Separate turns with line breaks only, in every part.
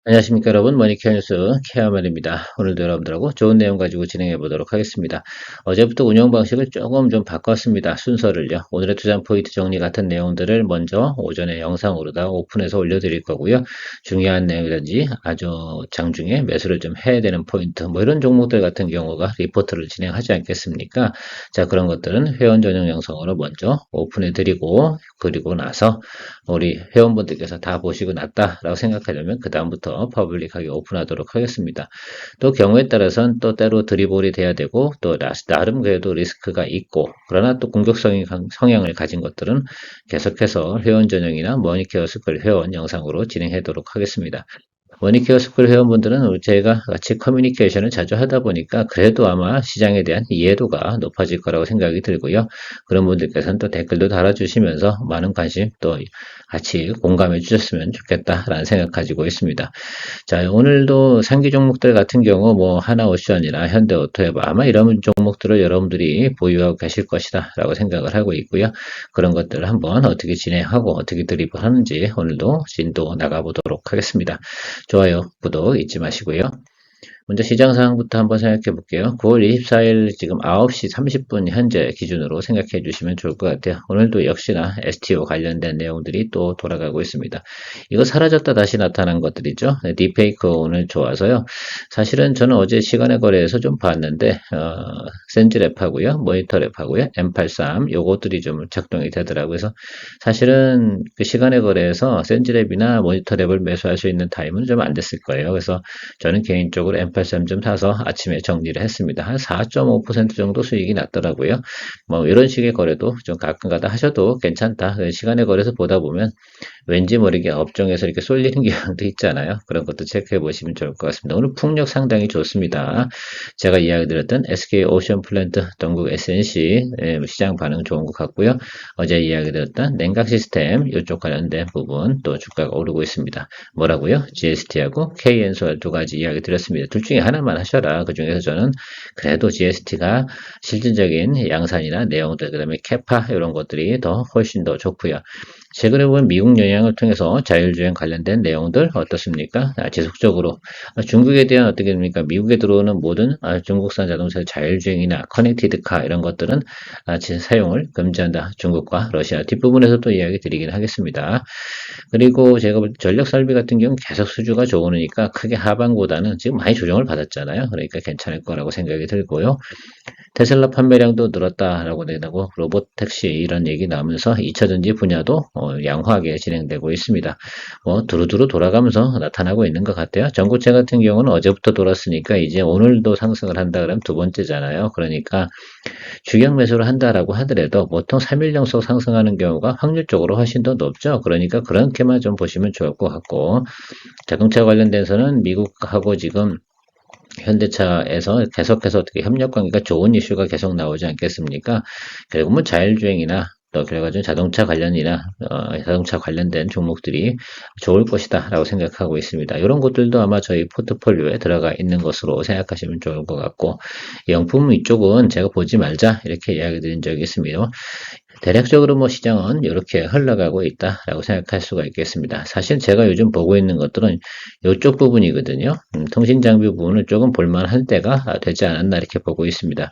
안녕하십니까 여러분, 머니케어 뉴스 케어맨입니다. 오늘도 여러분들하고 좋은 내용 가지고 진행해 보도록 하겠습니다. 어제부터 운영 방식을 조금 좀 바꿨습니다. 순서를요. 오늘의 투자 포인트 정리 같은 내용들을 먼저 오전에 영상으로다 오픈해서 올려드릴 거고요. 중요한 내용이든지 아주 장중에 매수를 좀 해야 되는 포인트 뭐 이런 종목들 같은 경우가 리포트를 진행하지 않겠습니까? 자, 그런 것들은 회원 전용 영상으로 먼저 오픈해 드리고 그리고 나서 우리 회원분들께서 다 보시고 났다라고 생각하려면 그 다음부터 퍼블릭하게 오픈하도록 하겠습니다. 또 경우에 따라서는 또 때로 드리블이 돼야 되고 또 나름 그래도 리스크가 있고 그러나 또 공격성이 성향을 가진 것들은 계속해서 회원 전용이나 머니케어 스쿨 회원 영상으로 진행하도록 하겠습니다. 머니케어 스쿨 회원분들은 제가 같이 커뮤니케이션을 자주 하다 보니까 그래도 아마 시장에 대한 이해도가 높아질 거라고 생각이 들고요. 그런 분들께서는 또 댓글도 달아주시면서 많은 관심 또 같이 공감해 주셨으면 좋겠다라는 생각 가지고 있습니다. 자, 오늘도 상기 종목들 같은 경우 뭐 하나오션이나 현대오토에버 아마 이런 종목들을 여러분들이 보유하고 계실 것이다 라고 생각을 하고 있고요. 그런 것들을 한번 어떻게 진행하고 어떻게 드립을 하는지 오늘도 진도 나가보도록 하겠습니다. 좋아요, 구독 잊지 마시고요. 먼저 시장 상황부터 한번 생각해 볼게요. 9월 24일 지금 9시 30분 현재 기준으로 생각해 주시면 좋을 것 같아요. 오늘도 역시나 STO 관련된 내용들이 또 돌아가고 있습니다. 이거 사라졌다 다시 나타난 것들이죠. 네, 딥페이크 오늘 좋아서요. 사실은 저는 어제 시간의 거래에서 좀 봤는데 센즈랩하고요. 모니터랩하고요. M83 요것들이 좀 작동이 되더라고요. 그래서 사실은 그 시간의 거래에서 센즈랩이나 모니터랩을 매수할 수 있는 타임은 좀 안 됐을 거예요. 그래서 저는 개인적으로 M83 좀 사서 아침에 정리를 했습니다. 한 4.5% 정도 수익이 났더라고요. 뭐 이런 식의 거래도 좀 가끔가다 하셔도 괜찮다. 시간의 거래에서 보다 보면 왠지 모르게 업종에서 이렇게 쏠리는 경향도 있잖아요. 그런 것도 체크해 보시면 좋을 것 같습니다. 오늘 풍력 상당히 좋습니다. 제가 이야기 드렸던 SK 오션 플랜트, 동국 SNC 시장 반응 좋은 것 같고요. 어제 이야기 드렸던 냉각 시스템 이쪽 관련된 부분 또 주가가 오르고 있습니다. 뭐라고요? GST하고 KN솔 두 가지 이야기 드렸습니다. 둘 중에 하나만 하셔라. 그 중에서 저는 그래도 GST가 실질적인 양산이나 내용들, 그 다음에 캐파 이런 것들이 더 훨씬 더 좋고요. 최근에 보면 미국 영향을 통해서 자율주행 관련된 내용들 어떻습니까? 지속적으로 중국에 대한 어떻게 됩니까? 미국에 들어오는 모든 중국산 자동차 자율주행이나 커넥티드카 이런 것들은 사용을 금지한다. 중국과 러시아 뒷부분에서도 이야기 드리긴 하겠습니다. 그리고 제가 전력 설비 같은 경우는 계속 수주가 좋으니까 크게 하방보다는 지금 많이 조정을 받았잖아요. 그러니까 괜찮을 거라고 생각이 들고요. 테슬라 판매량도 늘었다라고 내고 로봇 택시 이런 얘기 나오면서 2차전지 분야도 양호하게 진행되고 있습니다. 두루두루 돌아가면서 나타나고 있는 것 같아요. 전고체 같은 경우는 어제부터 돌았으니까 이제 오늘도 상승을 한다 그러면 두 번째잖아요. 그러니까 주격 매수를 한다라고 하더라도 보통 3일 연속 상승하는 경우가 확률적으로 훨씬 더 높죠. 그러니까 그렇게만 좀 보시면 좋을 것 같고 자동차 관련돼서는 미국하고 지금 현대차에서 계속해서 어떻게 협력 관계가 좋은 이슈가 계속 나오지 않겠습니까? 그리고 뭐 자율주행이나 또 결과적으로 자동차 관련이나 자동차 관련된 종목들이 좋을 것이다라고 생각하고 있습니다. 이런 것들도 아마 저희 포트폴리오에 들어가 있는 것으로 생각하시면 좋을 것 같고 영품 이쪽은 제가 보지 말자 이렇게 이야기 드린 적이 있습니다. 대략적으로 뭐 시장은 이렇게 흘러가고 있다라고 생각할 수가 있겠습니다. 사실 제가 요즘 보고 있는 것들은 이쪽 부분이거든요. 통신 장비 부분을 조금 볼만할 때가 되지 않았나 이렇게 보고 있습니다.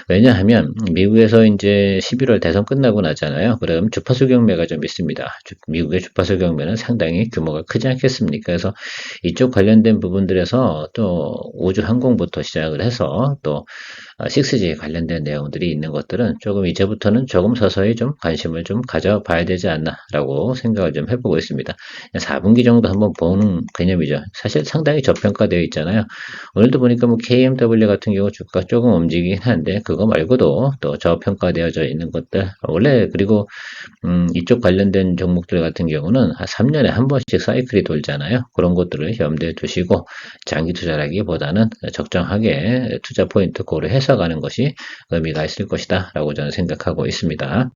왜냐하면 미국에서 이제 11월 대선 끝나고 나잖아요. 그럼 주파수 경매가 좀 있습니다. 미국의 주파수 경매는 상당히 규모가 크지 않겠습니까? 그래서 이쪽 관련된 부분들에서 또 우주 항공부터 시작을 해서 또 6G 관련된 내용들이 있는 것들은 조금 이제부터는 조금 서서히 좀 관심을 좀 가져봐야 되지 않나라고 생각을 좀 해보고 있습니다. 4분기 정도 한번 보는 개념이죠. 사실 상당히 저평가되어 있잖아요. 오늘도 보니까 뭐 KMW 같은 경우 주가 조금 움직이긴 한데 그거 말고도 또 저평가되어져 있는 것들 원래 그리고 이쪽 관련된 종목들 같은 경우는 한 3년에 한 번씩 사이클이 돌잖아요. 그런 것들을 염두에 두시고 장기 투자라기보다는 적정하게 투자 포인트 고려해서 가는 것이 의미가 있을 것이다 라고 저는 생각하고 있습니다.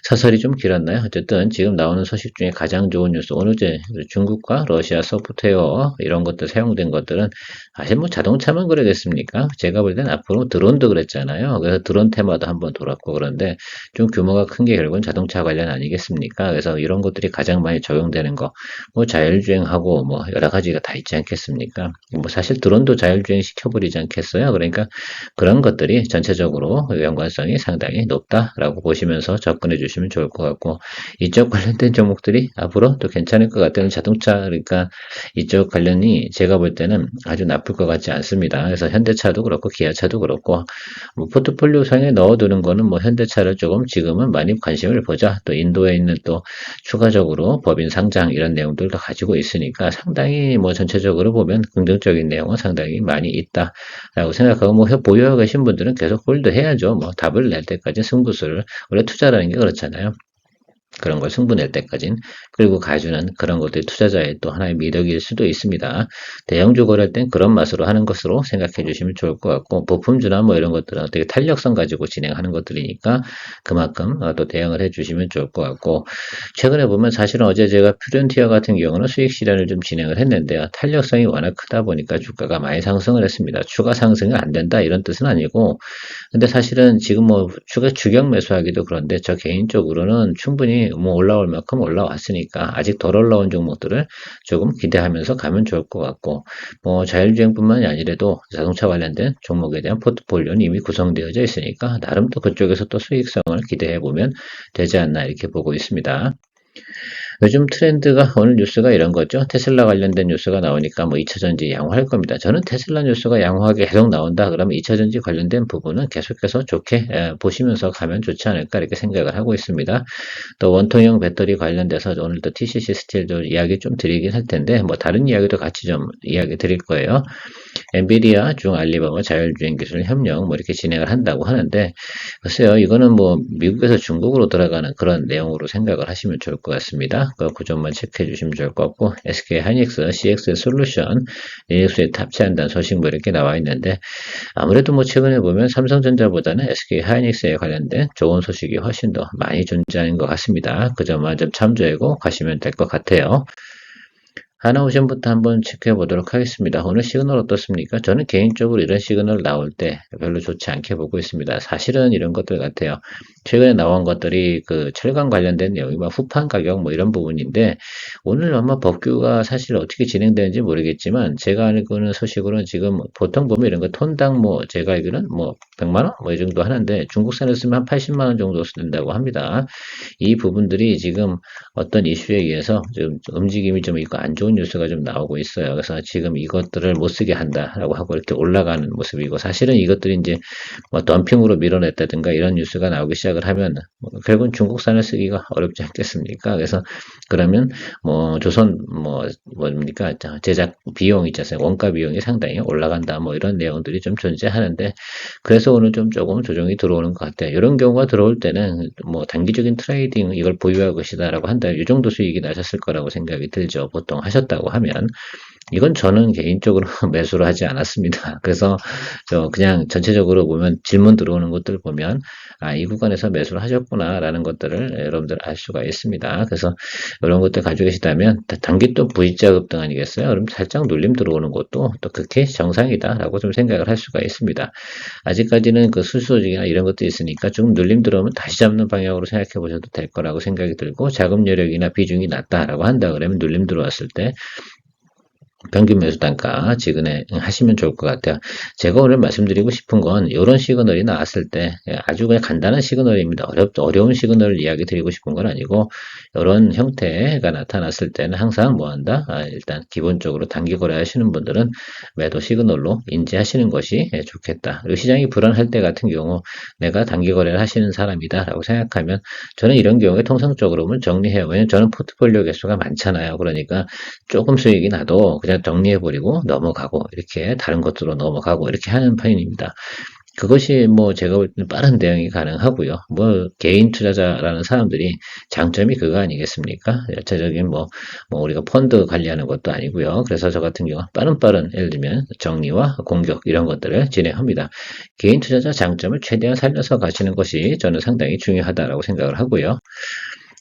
사설이 좀 길었나요? 어쨌든 지금 나오는 소식 중에 가장 좋은 뉴스, 오늘 이제 중국과 러시아 소프트웨어 이런 것들 사용된 것들은 사실 뭐 자동차만 그러겠습니까? 제가 볼 때는 앞으로 드론도 그랬잖아요. 그래서 드론 테마도 한번 돌았고 그런데 좀 규모가 큰 게 결국은 자동차 관련 아니겠습니까? 그래서 이런 것들이 가장 많이 적용되는 거, 뭐 자율주행하고 뭐 여러 가지가 다 있지 않겠습니까? 뭐 사실 드론도 자율주행 시켜버리지 않겠어요? 그러니까 그런 것들이 전체적으로 연관성이 상당히 높다라고 보시면서 접근해 주시면 좋을 것 같고, 이쪽 관련된 종목들이 앞으로 또 괜찮을 것 같다는 자동차, 그러니까 이쪽 관련이 제가 볼 때는 아주 나쁠 것 같지 않습니다. 그래서 현대차도 그렇고 기아차도 그렇고 뭐 포트폴리오 상에 넣어두는 거는 뭐 현대차를 조금 지금은 많이 관심을 보자. 또 인도에 있는 또 추가적으로 법인 상장 이런 내용들도 가지고 있으니까 상당히 뭐 전체적으로 보면 긍정적인 내용은 상당히 많이 있다라고 생각하고 뭐 보유하고 계신 분들은 계속 홀드 해야죠. 뭐 답을 낼 때까지 승부수를 원래 투자라는 게 그렇잖아요. 그런 걸 승부낼 때까진 끌고 가주는 그런 것들이 투자자의 또 하나의 미덕일 수도 있습니다. 대형주 거래할 땐 그런 맛으로 하는 것으로 생각해 주시면 좋을 것 같고 보품주나 뭐 이런 것들은 어떻게 탄력성 가지고 진행하는 것들이니까 그만큼 또 대응을 해 주시면 좋을 것 같고 최근에 보면 사실은 어제 제가 퓨전티어 같은 경우는 수익 실현을 좀 진행을 했는데요. 탄력성이 워낙 크다 보니까 주가가 많이 상승을 했습니다. 추가 상승이 안 된다 이런 뜻은 아니고 근데 사실은 지금 뭐 추격 매수하기도 그런데 저 개인적으로는 충분히 뭐 올라올 만큼 올라왔으니까 아직 덜 올라온 종목들을 조금 기대하면서 가면 좋을 것 같고 뭐 자율주행뿐만이 아니라도 자동차 관련된 종목에 대한 포트폴리오는 이미 구성되어져 있으니까 나름 또 그쪽에서 또 수익성을 기대해 보면 되지 않나 이렇게 보고 있습니다. 요즘 트렌드가 오늘 뉴스가 이런 거죠. 테슬라 관련된 뉴스가 나오니까 뭐 2차전지 양호할 겁니다. 저는 테슬라 뉴스가 양호하게 계속 나온다 그러면 2차전지 관련된 부분은 계속해서 좋게 보시면서 가면 좋지 않을까 이렇게 생각을 하고 있습니다. 또 원통형 배터리 관련돼서 오늘도 TCC 스틸도 이야기 좀 드리긴 할 텐데 뭐 다른 이야기도 같이 좀 이야기 드릴 거예요. 엔비디아 중 알리바바 자율주행 기술 협력 뭐 이렇게 진행을 한다고 하는데 글쎄요 이거는 뭐 미국에서 중국으로 들어가는 그런 내용으로 생각을 하시면 좋을 것 같습니다. 그 점만 체크해 주시면 좋을 것 같고 SK 하이닉스 CX 솔루션 리눅스에 탑재한다는 소식 뭐 이렇게 나와 있는데 아무래도 뭐 최근에 보면 삼성전자보다는 SK 하이닉스에 관련된 좋은 소식이 훨씬 더 많이 존재하는 것 같습니다. 그 점만 좀 참조하고 가시면 될 것 같아요. 하나오션부터 한번 체크해 보도록 하겠습니다. 오늘 시그널 어떻습니까? 저는 개인적으로 이런 시그널 나올 때 별로 좋지 않게 보고 있습니다. 사실은 이런 것들 같아요. 최근에 나온 것들이 그 철강 관련된 내용이 막 후판 가격 뭐 이런 부분인데 오늘 아마 법규가 사실 어떻게 진행되는지 모르겠지만 제가 알고는 소식으로는 지금 보통 보면 이런 거 톤당 뭐 제가 알기로는 뭐 100만 원? 뭐 이 정도 하는데 중국산을 쓰면 한 80만 원 정도 쓴다고 합니다. 이 부분들이 지금 어떤 이슈에 의해서 좀 움직임이 좀 있고 안 좋은 뉴스가 좀 나오고 있어요. 그래서 지금 이것들을 못 쓰게 한다라고 하고 이렇게 올라가는 모습이고 사실은 이것들이 이제 뭐 덤핑으로 밀어냈다든가 이런 뉴스가 나오기 시작을 하면 결국은 중국산을 쓰기가 어렵지 않겠습니까? 그래서 그러면 뭐 조선 뭐 뭡니까 제작 비용 있잖아요. 원가 비용이 상당히 올라간다 뭐 이런 내용들이 좀 존재하는데 그래서 오늘 좀 조금 조정이 들어오는 것 같아요. 이런 경우가 들어올 때는 뭐 단기적인 트레이딩 이걸 보유할 것이다라고 한다면 이 정도 수익이 나셨을 거라고 생각이 들죠. 보통 하셨다고 하면 이건 저는 개인적으로 매수를 하지 않았습니다. 그래서 저 그냥 전체적으로 보면 질문 들어오는 것들 보면 아, 이 구간에서 매수를 하셨구나라는 것들을 여러분들 알 수가 있습니다. 그래서 이런 것들 가지고 계시다면 단기 또 V자 급등 아니겠어요? 그럼 살짝 눌림 들어오는 것도 또 극히 정상이다라고 좀 생각을 할 수가 있습니다. 아직까지는 그 수소직이나 이런 것도 있으니까 좀 눌림 들어오면 다시 잡는 방향으로 생각해 보셔도 될 거라고 생각이 들고 자금 여력이나 비중이 낮다라고 한다 그러면 눌림 들어왔을 때 평균 매수 단가 지금 하시면 좋을 것 같아요. 제가 오늘 말씀드리고 싶은 건 이런 시그널이 나왔을 때 아주 그냥 간단한 시그널입니다. 어려운 시그널을 이야기 드리고 싶은 건 아니고 이런 형태가 나타났을 때는 항상 뭐 한다? 일단 기본적으로 단기 거래 하시는 분들은 매도 시그널로 인지하시는 것이 좋겠다. 그리고 시장이 불안할 때 같은 경우 내가 단기 거래를 하시는 사람이다 라고 생각하면 저는 이런 경우에 통상적으로는 정리해요. 왜냐면 저는 포트폴리오 개수가 많잖아요. 그러니까 조금 수익이 나도 그냥 정리해버리고 넘어가고 이렇게 다른 것으로 넘어가고 이렇게 하는 편입니다. 그것이 뭐 제가 볼 때는 빠른 대응이 가능하고요. 뭐 개인 투자자라는 사람들이 장점이 그거 아니겠습니까? 대체적인 뭐 우리가 펀드 관리하는 것도 아니고요. 그래서 저 같은 경우 빠른 예를 들면 정리와 공격 이런 것들을 진행합니다. 개인 투자자 장점을 최대한 살려서 가시는 것이 저는 상당히 중요하다라고 생각을 하고요.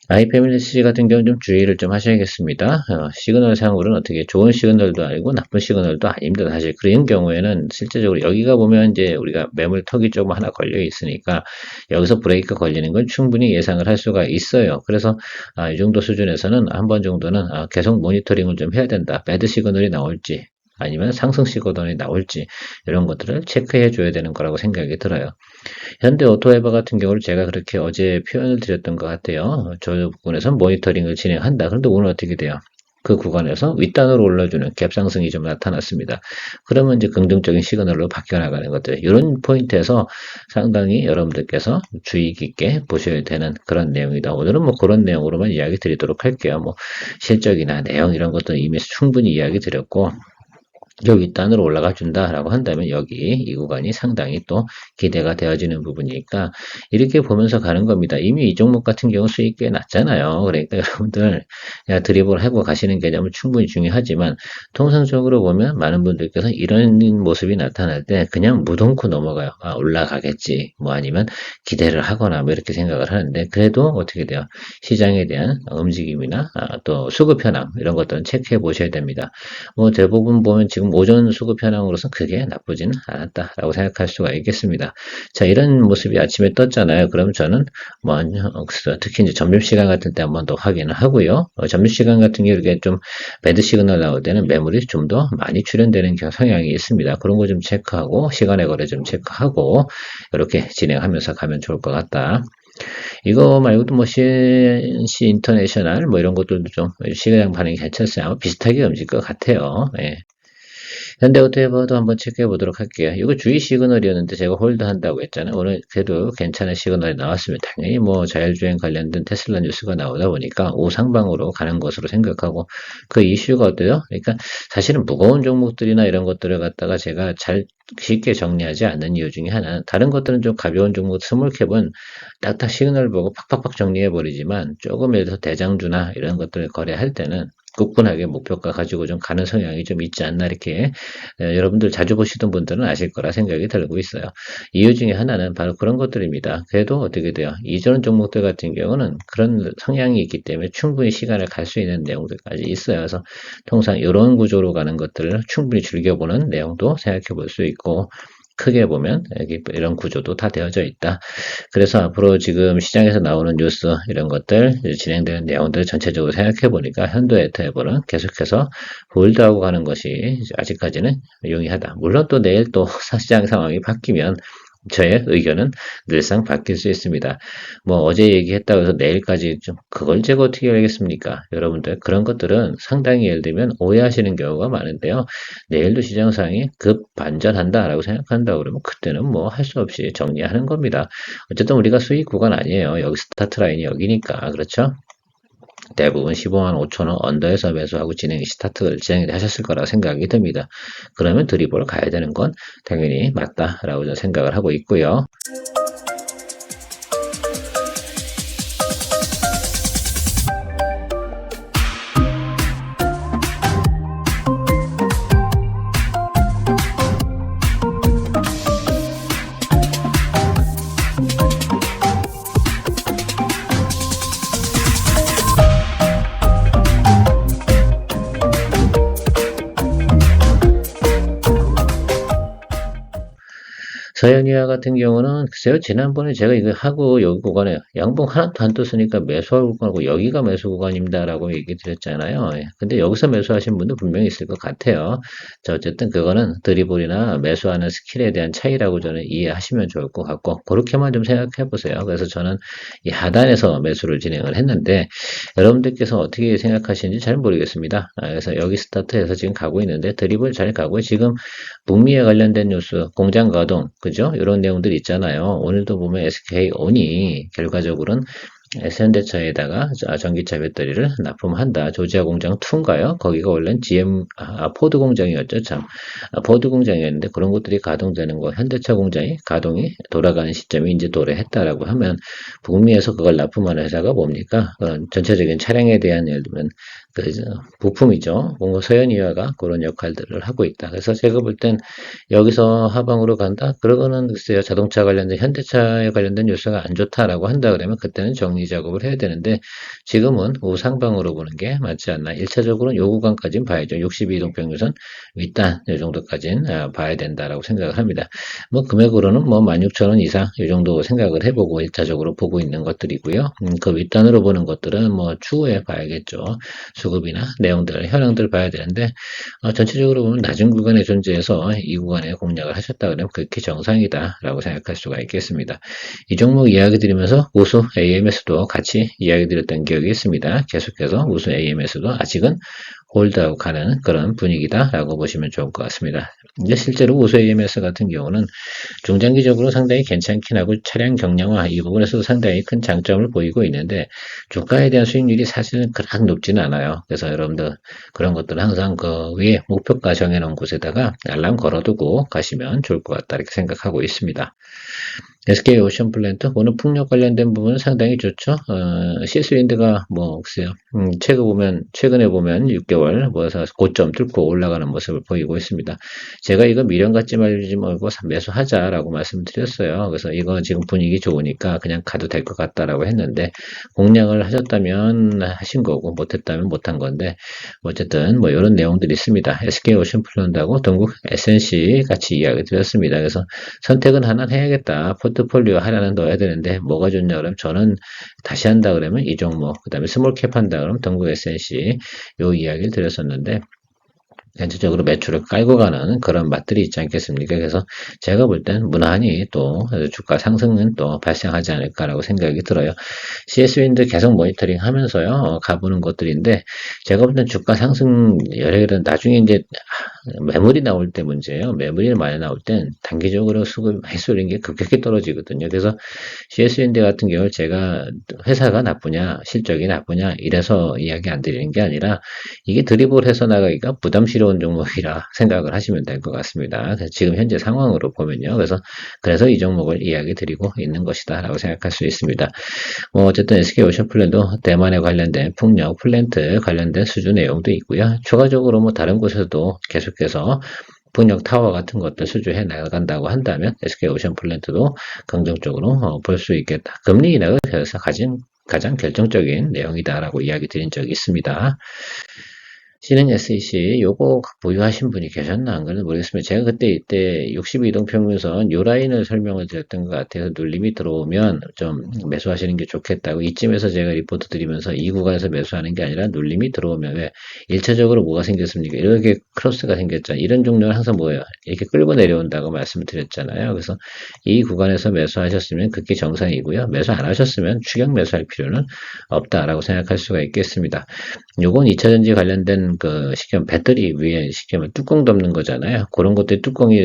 아이패밀리시 같은 경우는 좀 주의를 좀 하셔야겠습니다. 시그널 상으로는 어떻게 좋은 시그널도 아니고 나쁜 시그널도 아닙니다. 사실 그런 경우에는 실제적으로 여기가 보면 이제 우리가 매물 턱이 조금 하나 걸려 있으니까 여기서 브레이크 걸리는 건 충분히 예상을 할 수가 있어요. 그래서 이 정도 수준에서는 한 번 정도는 계속 모니터링을 좀 해야 된다. 배드 시그널이 나올지 아니면 상승 시그널이 나올지 이런 것들을 체크해 줘야 되는 거라고 생각이 들어요. 현대 오토에버 같은 경우를 제가 그렇게 어제 표현을 드렸던 것 같아요. 저 부분에서 모니터링을 진행한다. 그런데 오늘 어떻게 돼요? 그 구간에서 윗단으로 올라주는 갭 상승이 좀 나타났습니다. 그러면 이제 긍정적인 시그널로 바뀌어 나가는 것들. 이런 포인트에서 상당히 여러분들께서 주의 깊게 보셔야 되는 그런 내용이다. 오늘은 뭐 그런 내용으로만 이야기 드리도록 할게요. 뭐 실적이나 내용 이런 것도 이미 충분히 이야기 드렸고, 저 윗단으로 올라가 준다라고 한다면 여기 이 구간이 상당히 또 기대가 되어지는 부분이니까 이렇게 보면서 가는 겁니다. 이미 이 종목 같은 경우 수익 꽤 났잖아요. 그러니까 여러분들 그냥 드리블 하고 가시는 개념은 충분히 중요하지만 통상적으로 보면 많은 분들께서 이런 모습이 나타날 때 그냥 무동코 넘어가요. 올라가겠지. 뭐 아니면 기대를 하거나 뭐 이렇게 생각을 하는데 그래도 어떻게 돼요? 시장에 대한 움직임이나 또 수급 현황 이런 것들은 체크해 보셔야 됩니다. 뭐 대부분 보면 지금 오전 수급 현황으로서 크게 나쁘지는 않았다라고 생각할 수가 있겠습니다. 자, 이런 모습이 아침에 떴잖아요. 그럼 저는 뭐 특히 이제 점심시간 같은 때 한번 더 확인을 하고요. 점심시간 같은 경우 이렇게 좀 배드 시그널 나올 때는 매물이 좀 더 많이 출현되는 성향이 있습니다. 그런 거 좀 체크하고 시간의 거래 좀 체크하고 이렇게 진행하면서 가면 좋을 것 같다. 이거 말고도 뭐 CNC 인터내셔널 뭐 이런 것들도 좀 시장 반응이 괜찮습니다. 아마 비슷하게 움직일 것 같아요. 예. 현대오토에버도 한번 체크해 보도록 할게요. 이거 주의 시그널이었는데 제가 홀드 한다고 했잖아요. 오늘 그래도 괜찮은 시그널이 나왔으면 당연히 뭐 자율주행 관련된 테슬라 뉴스가 나오다 보니까 우상방으로 가는 것으로 생각하고 그 이슈가 어때요? 그러니까 사실은 무거운 종목들이나 이런 것들을 갖다가 제가 잘 쉽게 정리하지 않는 이유 중에 하나는 다른 것들은 좀 가벼운 종목 스몰캡은 딱딱 시그널 보고 팍팍팍 정리해 버리지만 조금 예를 들어서 대장주나 이런 것들을 거래할 때는 굳건하게 목표가 가지고 좀 가는 성향이 좀 있지 않나 이렇게 여러분들 자주 보시던 분들은 아실 거라 생각이 들고 있어요. 이유 중에 하나는 바로 그런 것들입니다. 그래도 어떻게 돼요? 이전 종목들 같은 경우는 그런 성향이 있기 때문에 충분히 시간을 갈 수 있는 내용들까지 있어요. 그래서 통상 이런 구조로 가는 것들을 충분히 즐겨보는 내용도 생각해 볼 수 있고 크게 보면 여기 이런 구조도 다 되어져 있다. 그래서 앞으로 지금 시장에서 나오는 뉴스 이런 것들 진행되는 내용들 전체적으로 생각해 보니까 현도에터에버는 계속해서 홀드하고 가는 것이 아직까지는 용이하다. 물론 또 내일 또 시장 상황이 바뀌면 저의 의견은 늘상 바뀔 수 있습니다. 뭐 어제 얘기했다고 해서 내일까지 좀 그걸 제가 어떻게 알겠습니까? 여러분들 그런 것들은 상당히 예를 들면 오해하시는 경우가 많은데요. 내일도 시장 상황이 급 반전한다라고 생각한다 그러면 그때는 뭐 할 수 없이 정리하는 겁니다. 어쨌든 우리가 수익 구간 아니에요. 여기 스타트 라인이 여기니까 그렇죠? 대부분 15만 5천 원 언더에서 매수하고 진행이 하셨을 거라 생각이 듭니다. 그러면 드리블 가야 되는 건 당연히 맞다라고 저는 생각을 하고 있고요. 서현이와 같은 경우는 글쎄요 지난번에 제가 이거 하고 여기 구간에 양봉 하나도 안 떴으니까 매수할 구간하고 여기가 매수 구간입니다라고 얘기 드렸잖아요. 근데 여기서 매수하신 분도 분명히 있을 것 같아요. 자 어쨌든 그거는 드리블이나 매수하는 스킬에 대한 차이라고 저는 이해하시면 좋을 것 같고 그렇게만 좀 생각해 보세요. 그래서 저는 이 하단에서 매수를 진행을 했는데 여러분들께서 어떻게 생각하시는지 잘 모르겠습니다. 그래서 여기 스타트해서 지금 가고 있는데 드리블 잘 가고 지금 북미에 관련된 뉴스, 공장 가동, 그죠? 이런 내용들 있잖아요. 오늘도 보면 SK온이 결과적으로는 현대차에다가 전기차 배터리를 납품한다. 조지아 공장 2인가요? 거기가 원래는 포드 공장이었죠. 참. 포드 공장이었는데 그런 것들이 가동되는 거, 현대차 공장이 가동이 돌아가는 시점이 이제 도래했다라고 하면 북미에서 그걸 납품하는 회사가 뭡니까? 전체적인 차량에 대한 예를 들면 그 부품이죠. 뭔가 서현이화가 그런 역할들을 하고 있다. 그래서 제가 볼 땐 여기서 하방으로 간다? 그러고는 글쎄요, 자동차 관련된, 현대차에 관련된 뉴스가 안 좋다라고 한다 그러면 그때는 정리 작업을 해야 되는데 지금은 우상방으로 보는 게 맞지 않나. 1차적으로는 요 구간까지는 봐야죠. 62동평유선 윗단 이 정도까지는 봐야 된다라고 생각을 합니다. 뭐 금액으로는 뭐 16,000원 이상 이 정도 생각을 해보고 1차적으로 보고 있는 것들이고요. 그 윗단으로 보는 것들은 뭐 추후에 봐야겠죠. 수급이나 내용들, 현황들 봐야 되는데 전체적으로 보면 낮은 구간에 존재해서 이 구간에 공략을 하셨다 그러면 그렇게 정상이다라고 생각할 수가 있겠습니다. 이 종목 이야기 드리면서 우수 AMS도 같이 이야기 드렸던 기억이 있습니다. 계속해서 우수 AMS도 아직은 홀드하고 가는 그런 분위기다라고 보시면 좋을 것 같습니다. 이제 실제로 우수 AMS 같은 경우는 중장기적으로 상당히 괜찮긴 하고 차량 경량화 이 부분에서도 상당히 큰 장점을 보이고 있는데 주가에 대한 수익률이 사실은 그렇게 높지는 않아요. 그래서 여러분들 그런 것들은 항상 그 위에 목표가 정해놓은 곳에다가 알람 걸어두고 가시면 좋을 것 같다 이렇게 생각하고 있습니다. SK 오션플랜트 오늘 풍력 관련된 부분은 상당히 좋죠. CS윈드가 뭐 글쎄요. 최근에 보면 6개월 모아서 고점 뚫고 올라가는 모습을 보이고 있습니다. 제가 이거 미련 갖지 말지 말고 매수하자라고 말씀을 드렸어요. 그래서 이거 지금 분위기 좋으니까 그냥 가도 될 것 같다라고 했는데 공략을 하셨다면 하신 거고 못했다면 못한 건데 어쨌든 뭐 이런 내용들이 있습니다. SK 오션플랜트하고 동국 SNC 같이 이야기 드렸습니다. 그래서 선택은 하나 해야겠다. 포트폴리오 하나는 넣어야 되는데 뭐가 좋냐 그러면 저는 다시 한다 그러면 이 종목, 그 다음에 스몰캡 한다 그러면 동국 SNC 요 이야기를 드렸었는데 전체적으로 매출을 깔고 가는 그런 맛들이 있지 않겠습니까? 그래서 제가 볼 땐 무난히 또 주가 상승은 또 발생하지 않을까라고 생각이 들어요. CS윈드 계속 모니터링 하면서요, 가보는 것들인데, 제가 볼 땐 주가 상승, 여러 나중에 이제 매물이 나올 때 문제예요. 매물이 많이 나올 땐 단기적으로 수급 많이 쏠린 게 급격히 떨어지거든요. 그래서 CS윈드 같은 경우 제가 회사가 나쁘냐, 실적이 나쁘냐, 이래서 이야기 안 드리는 게 아니라 이게 드리블 해서 나가기가 부담스러운 종목이라 생각을 하시면 될 것 같습니다. 지금 현재 상황으로 보면요. 그래서 이 종목을 이야기 드리고 있는 것이다 라고 생각할 수 있습니다. 어쨌든 SK오션플랜도 대만에 관련된 풍력 플랜트 관련된 수주 내용도 있고요. 추가적으로 뭐 다른 곳에서도 계속해서 풍력 타워 같은 것들 수주해 나간다고 한다면 SK오션플랜트도 긍정적으로 볼 수 있겠다. 금리 인하가 되어서 가장 결정적인 내용이다라고 이야기 드린 적이 있습니다. 신흥 SEC 요거 보유하신 분이 계셨나 안 그런지 모르겠습니다. 제가 그때 이때 62동 평균선 요 라인을 설명을 드렸던 것 같아서 눌림이 들어오면 좀 매수하시는 게 좋겠다고 이쯤에서 제가 리포트 드리면서 이 구간에서 매수하는 게 아니라 눌림이 들어오면 왜 1차적으로 뭐가 생겼습니까? 이렇게 크로스가 생겼잖아요. 이런 종류는 항상 뭐예요? 이렇게 끌고 내려온다고 말씀을 드렸잖아요. 그래서 이 구간에서 매수하셨으면 그게 정상이고요. 매수 안 하셨으면 추격 매수할 필요는 없다라고 생각할 수가 있겠습니다. 요건 2차전지 관련된 그 시키면 배터리 위에 시키면 뚜껑 덮는 거잖아요. 그런 것들 뚜껑이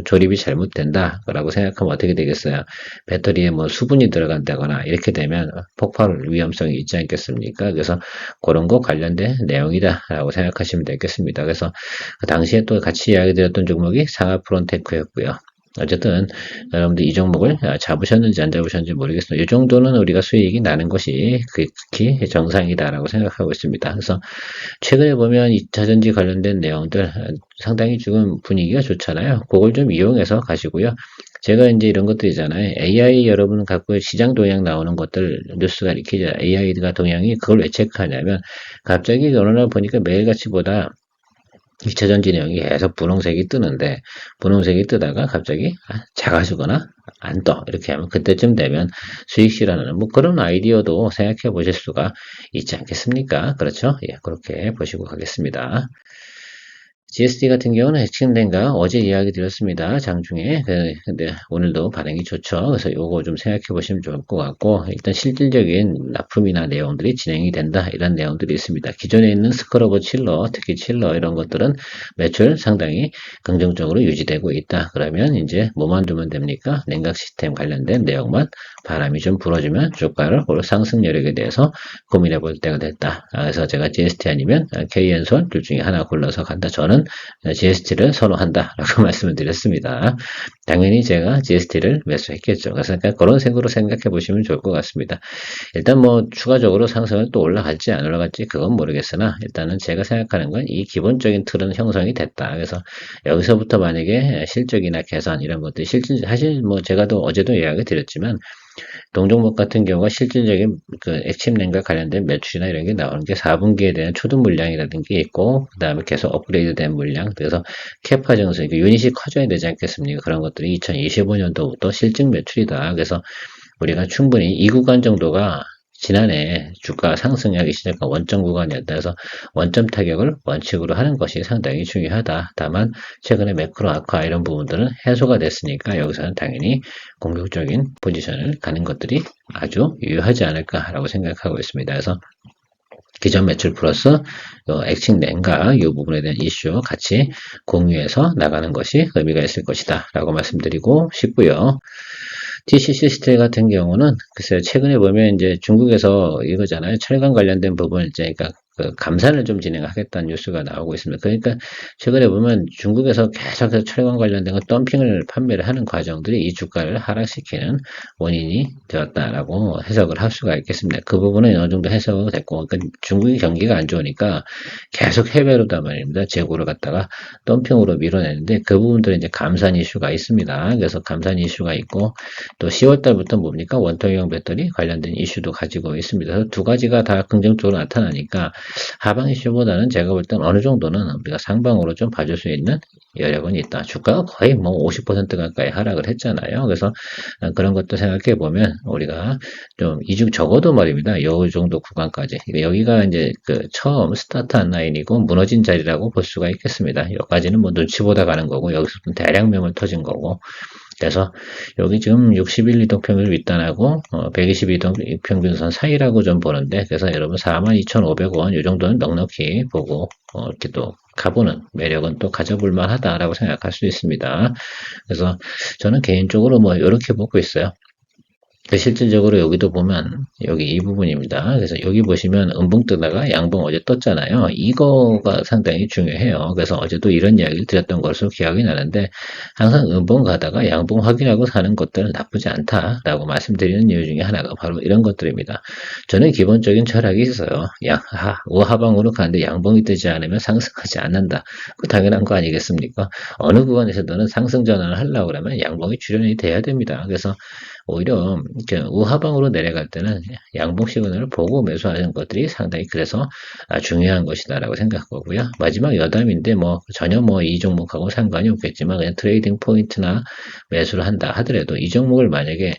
조립이 잘못된다라고 생각하면 어떻게 되겠어요? 배터리에 뭐 수분이 들어간다거나 이렇게 되면 폭발 위험성이 있지 않겠습니까? 그래서 그런 거 관련된 내용이다라고 생각하시면 되겠습니다. 그래서 그 당시에 또 같이 이야기 드렸던 종목이 상하프론테크였고요. 어쨌든 여러분들 이 종목을 잡으셨는지 안 잡으셨는지 모르겠습니다. 이 정도는 우리가 수익이 나는 것이 극히 정상이다라고 생각하고 있습니다. 그래서 최근에 보면 2차전지 관련된 내용들 상당히 지금 분위기가 좋잖아요. 그걸 좀 이용해서 가시고요. 제가 이제 이런 것들이잖아요. AI 여러분 갖고 시장 동향 나오는 것들 뉴스가 이렇게 AI가 동향이 그걸 왜 체크하냐면 갑자기 어느 날 보니까 매일같이보다 2차전지 내용이 계속 분홍색이 뜨는데 분홍색이 뜨다가 갑자기 작아지거나 안 떠 이렇게 하면 그때쯤 되면 수익 실현하는 뭐 그런 아이디어도 생각해 보실 수가 있지 않겠습니까? 그렇죠? 예, 그렇게 보시고 가겠습니다. GSD 같은 경우는 핵심된가 어제 이야기 드렸습니다. 장중에. 근데 오늘도 반응이 좋죠. 그래서 요거 좀 생각해 보시면 좋을 것 같고, 일단 실질적인 납품이나 내용들이 진행이 된다. 이런 내용들이 있습니다. 기존에 있는 스크러버 칠러, 특히 칠러 이런 것들은 매출 상당히 긍정적으로 유지되고 있다. 그러면 이제 뭐만 두면 됩니까? 냉각 시스템 관련된 내용만 바람이 좀 불어주면 주가를 상승 여력에 대해서 고민해 볼 때가 됐다. 그래서 제가 GST 아니면 KN손 둘 중에 하나 골라서 간다. 저는 GST를 선호한다. 라고 말씀을 드렸습니다. 당연히 제가 GST를 매수했겠죠. 그래서 그런 생각으로 생각해 보시면 좋을 것 같습니다. 일단 뭐 추가적으로 상승을 또 올라갈지 안 올라갈지 그건 모르겠으나 일단은 제가 생각하는 건 이 기본적인 틀은 형성이 됐다. 그래서 여기서부터 만약에 실적이나 개선 이런 것들이 사실 뭐 제가 또 어제도 이야기 드렸지만 동종목 같은 경우가 실질적인 그 액침 냉각 관련된 매출이나 이런 게 나오는 게 4분기에 대한 초도 물량이라든 게 있고, 그 다음에 계속 업그레이드 된 물량, 그래서 캐파 증서, 유닛이 커져야 되지 않겠습니까? 그런 것들이 2025년도부터 실증 매출이다. 그래서 우리가 충분히 이 구간 정도가 지난해 주가 상승하기 시작한 원점 구간이었다. 그래서 원점 타격을 원칙으로 하는 것이 상당히 중요하다. 다만 최근에 매크로 악화 이런 부분들은 해소가 됐으니까 여기서는 당연히 공격적인 포지션을 가는 것들이 아주 유효하지 않을까라고 생각하고 있습니다. 그래서 기존 매출 플러스 액칭 냉각 이 부분에 대한 이슈 같이 공유해서 나가는 것이 의미가 있을 것이다 라고 말씀드리고 싶고요. TCC 스틸 같은 경우는 글쎄요, 최근에 보면 이제 중국에서 이거잖아요. 철강 관련된 부분 이제 그러니까 그 감산을 좀 진행하겠다는 뉴스가 나오고 있습니다. 그러니까 최근에 보면 중국에서 계속해서 철강 관련된 거 덤핑을 판매를 하는 과정들이 이 주가를 하락시키는 원인이 되었다라고 해석을 할 수가 있겠습니다. 그 부분은 어느 정도 해석이 됐고, 그러니까 중국의 경기가 안 좋으니까 계속 해외로다 말입니다. 재고를 갖다가 덤핑으로 밀어내는데 그 부분들은 이제 감산 이슈가 있습니다. 그래서 감산 이슈가 있고 또 10월 달부터 뭡니까? 원통형 배터리 관련된 이슈도 가지고 있습니다. 그래서 두 가지가 다 긍정적으로 나타나니까 하방 이슈보다는 제가 볼 땐 어느 정도는 우리가 상방으로 좀 봐줄 수 있는 여력은 있다. 주가가 거의 뭐 50% 가까이 하락을 했잖아요. 그래서 그런 것도 생각해 보면 우리가 좀 이중 적어도 말입니다. 요 정도 구간까지. 여기가 이제 그 처음 스타트한 라인이고 무너진 자리라고 볼 수가 있겠습니다. 여기까지는 뭐 눈치 보다 가는 거고 여기서부터 대량 매물 터진 거고. 그래서 여기 지금 61 이동평균 윗단하고 120 이동평균선 사이라고 좀 보는데 그래서 여러분 42,500원 이 정도는 넉넉히 보고 이렇게 또 가보는 매력은 또 가져볼 만하다라고 생각할 수 있습니다. 그래서 저는 개인적으로 뭐 이렇게 보고 있어요. 실질적으로 여기도 보면 여기 이 부분입니다. 그래서 여기 보시면 음봉 뜨다가 양봉 어제 떴잖아요. 이거가 상당히 중요해요. 그래서 어제도 이런 이야기를 드렸던 것으로 기억이 나는데 항상 음봉 가다가 양봉 확인하고 사는 것들은 나쁘지 않다라고 말씀드리는 이유 중에 하나가 바로 이런 것들입니다. 저는 기본적인 철학이 있어요. 우하방으로 가는데 양봉이 뜨지 않으면 상승하지 않는다. 그 당연한 거 아니겠습니까? 어느 구간에서든 상승 전환을 하려고 그러면 양봉이 출현이 돼야 됩니다. 그래서 오히려 이렇게 우하방으로 내려갈 때는 양봉 시그널을 보고 매수하는 것들이 상당히 그래서 중요한 것이다라고 생각하고요. 마지막 여담인데 뭐 전혀 뭐 이 종목하고 상관이 없겠지만 그냥 트레이딩 포인트나 매수를 한다 하더라도 이 종목을 만약에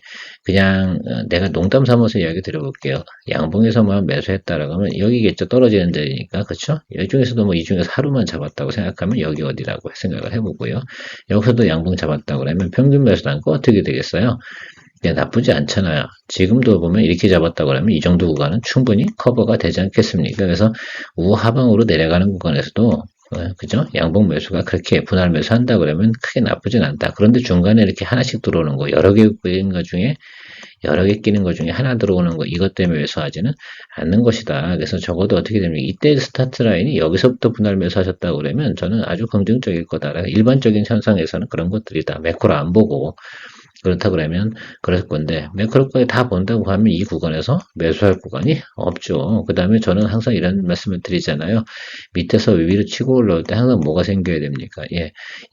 그냥 내가 농담 삼아서 이야기 드려볼게요. 양봉에서만 매수했다라고 하면 여기겠죠. 떨어지는 데니까 그렇죠? 이 중에서도 뭐 이 중에서 하루만 잡았다고 생각하면 여기 어디라고 생각을 해보고요. 여기서도 양봉 잡았다고 그러면 평균 매수 단가 어떻게 되겠어요? 나쁘지 않잖아요. 지금도 보면 이렇게 잡았다고 하면 이 정도 구간은 충분히 커버가 되지 않겠습니까? 그래서 우하방으로 내려가는 구간에서도 그죠? 양봉 매수가 그렇게 분할 매수한다 그러면 크게 나쁘진 않다. 그런데 중간에 이렇게 하나씩 들어오는 거 여러 개 끼는 것 중에 하나 들어오는 거 이것 때문에 매수하지는 않는 것이다. 그래서 적어도 어떻게 됩니까? 이때 스타트 라인이 여기서부터 분할 매수하셨다고 그러면 저는 아주 긍정적일 거다. 일반적인 현상에서는 그런 것들이다. 매크로 안 보고 그렇다 그러면 그럴 건데 매크로까지 다 본다고 하면 이 구간에서 매수할 구간이 없죠. 그 다음에 저는 항상 이런 말씀을 드리잖아요. 밑에서 위로 치고 올라올 때 항상 뭐가 생겨야 됩니까?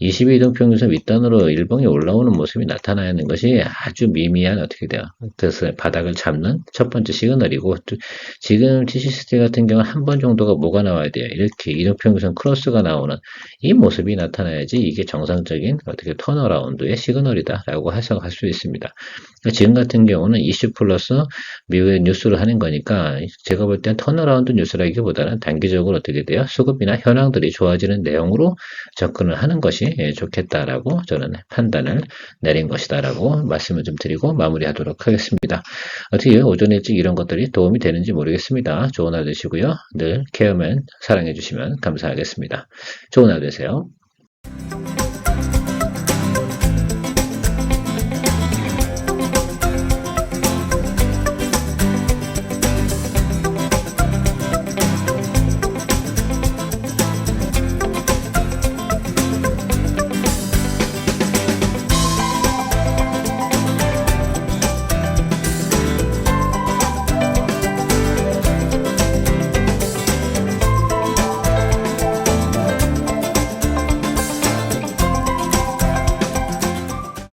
22동 평균선 윗단으로 일봉이 올라오는 모습이 나타나야 하는 것이 아주 미미한 어떻게 돼요. 그래서 바닥을 잡는 첫 번째 시그널이고 지금 TCSD 같은 경우는 한 번 정도가 뭐가 나와야 돼요. 이렇게 이동 평균선 크로스가 나오는 이 모습이 나타나야지 이게 정상적인 어떻게 턴어라운드의 시그널이다라고 할 수 있습니다. 지금 같은 경우는 이슈 플러스 미국의 뉴스를 하는 거니까 제가 볼 땐 턴어라운드 뉴스라기보다는 단기적으로 어떻게 돼요? 수급이나 현황들이 좋아지는 내용으로 접근을 하는 것이 좋겠다라고 저는 판단을 내린 것이다라고 말씀을 좀 드리고 마무리하도록 하겠습니다. 어떻게 오전 일찍 이런 것들이 도움이 되는지 모르겠습니다. 좋은 하루 되시고요. 늘 케어맨 사랑해 주시면 감사하겠습니다. 좋은 하루 되세요.